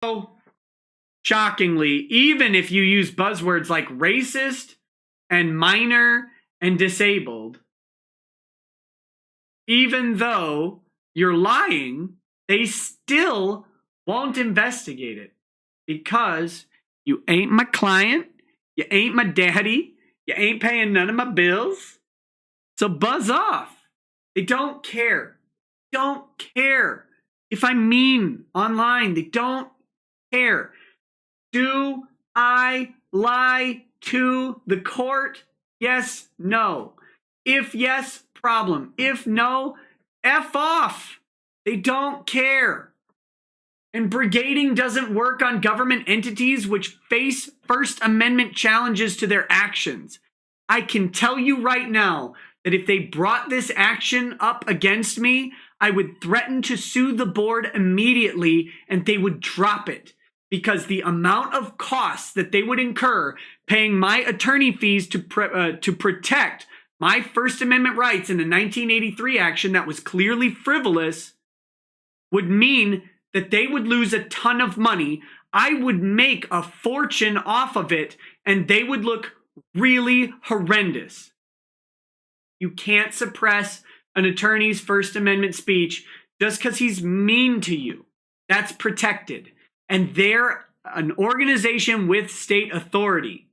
So, shockingly, even if you use buzzwords like racist and minor and disabled, even though you're lying, they still won't investigate it because you ain't my client, you ain't my daddy, you ain't paying none of my bills. So buzz off. They don't care. Don't care. If I'm mean online, they don't care. Do I lie to the court? Yes, no. If yes, problem. If no, F off. They don't care. And brigading doesn't work on government entities which face First Amendment challenges to their actions. I can tell you right now that if they brought this action up against me, I would threaten to sue the board immediately and they would drop it. Because the amount of costs that they would incur paying my attorney fees to protect my First Amendment rights in the 1983 action that was clearly frivolous would mean that they would lose a ton of money. I would make a fortune off of it, and they would look really horrendous. You can't suppress an attorney's First Amendment speech just because he's mean to you. That's protected. And they're an organization with state authority.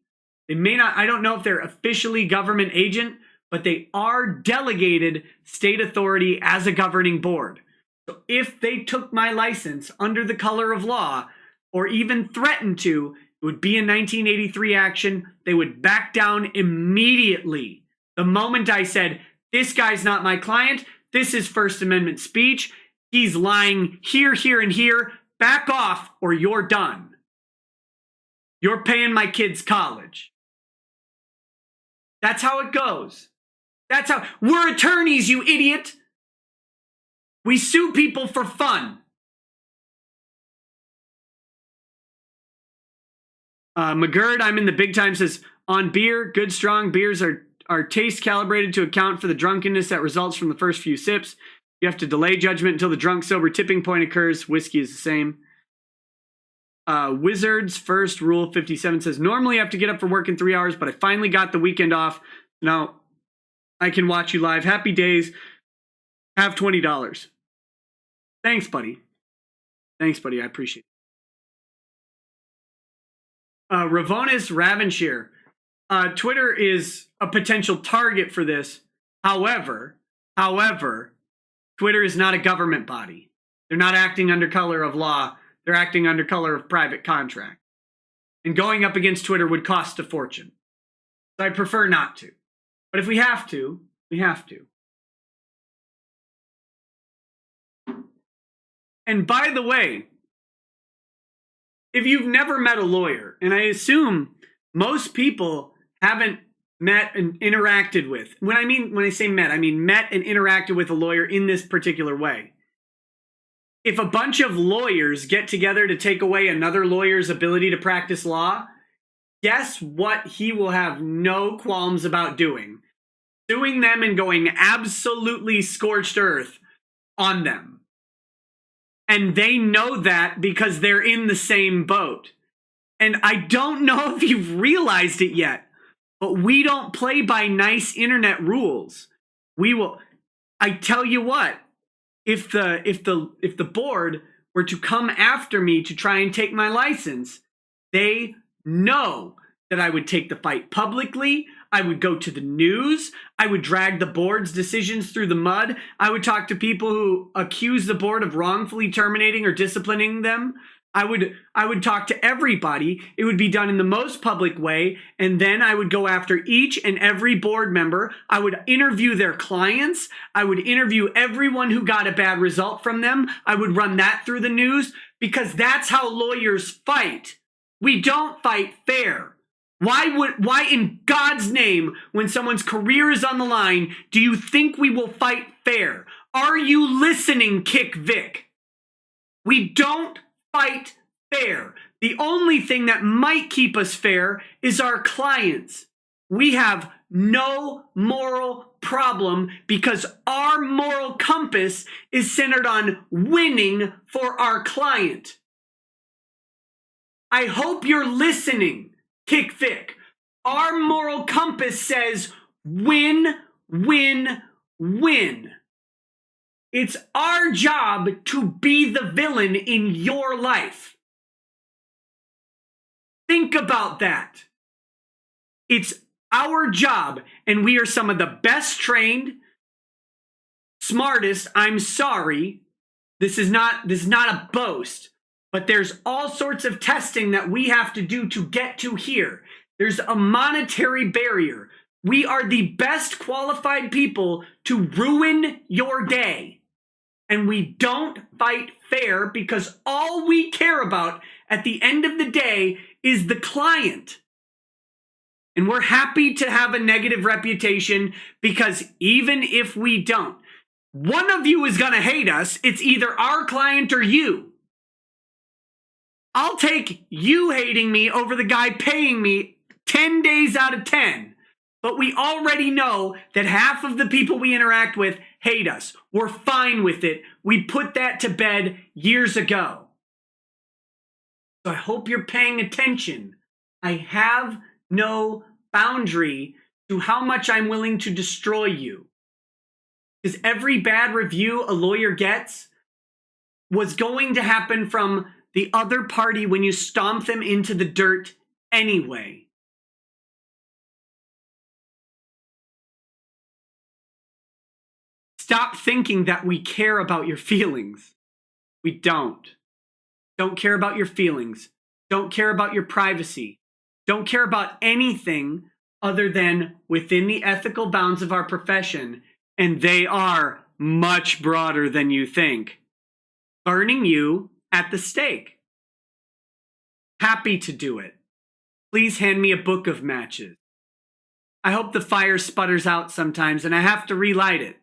They may not, I don't know if they're officially government agent, but they are delegated state authority as a governing board. So if they took my license under the color of law, or even threatened to, it would be a 1983 action. They would back down immediately. The moment I said, this guy's not my client, this is First Amendment speech, he's lying here, here, and here, back off or you're done. You're paying my kids' college. That's how it goes. That's how, we're attorneys, you idiot. We sue people for fun. McGurd, I'm in the big time, says, on beer, good strong beers are taste calibrated to account for the drunkenness that results from the first few sips. You have to delay judgment until the drunk sober tipping point occurs. Whiskey is the same. Wizards First Rule 57 says, normally I have to get up for work in 3 hours, but I finally got the weekend off. Now I can watch you live. Happy days. Have $20. Thanks, buddy. Thanks, buddy. I appreciate it. Ravonis Ravenshire. Twitter is a potential target for this. However, Twitter is not a government body. They're not acting under color of law. They're acting under color of private contract. And going up against Twitter would cost a fortune. So I prefer not to. But if we have to, we have to. And by the way, if you've never met a lawyer, and I assume most people haven't met and interacted with, when I say met, I mean met and interacted with a lawyer in this particular way. If a bunch of lawyers get together to take away another lawyer's ability to practice law, guess what he will have no qualms about doing? Suing them and going absolutely scorched earth on them. And they know that because they're in the same boat. And I don't know if you've realized it yet, but we don't play by nice internet rules. We will. I tell you what, if the board were to come after me to try and take my license, they know that I would take the fight publicly. I would go to the news. I would drag the board's decisions through the mud. I would talk to people who accuse the board of wrongfully terminating or disciplining them. I would talk to everybody. It would be done in the most public way. And then I would go after each and every board member. I would interview their clients. I would interview everyone who got a bad result from them. I would run that through the news because that's how lawyers fight. We don't fight fair. Why in God's name, when someone's career is on the line, do you think we will fight fair? Are you listening, Kick Vic? We don't fight fair. The only thing that might keep us fair is our clients. We have no moral problem because our moral compass is centered on winning for our client. I hope you're listening, Kick Vic. Our moral compass says win, win, win. It's our job to be the villain in your life. Think about that. It's our job, and we are some of the best trained, smartest. I'm sorry. This is not a boast, but there's all sorts of testing that we have to do to get to here. There's a monetary barrier. We are the best qualified people to ruin your day. And we don't fight fair because all we care about at the end of the day is the client. And we're happy to have a negative reputation because even if we don't, one of you is going to hate us. It's either our client or you. I'll take you hating me over the guy paying me 10 days out of 10. But we already know that half of the people we interact with hate us. We're fine with it. We put that to bed years ago. So I hope you're paying attention. I have no boundary to how much I'm willing to destroy you. Because every bad review a lawyer gets was going to happen from the other party when you stomp them into the dirt anyway. Stop thinking that we care about your feelings. We don't. Don't care about your feelings. Don't care about your privacy. Don't care about anything other than within the ethical bounds of our profession, and they are much broader than you think. Burning you at the stake. Happy to do it. Please hand me a book of matches. I hope the fire sputters out sometimes and I have to relight it.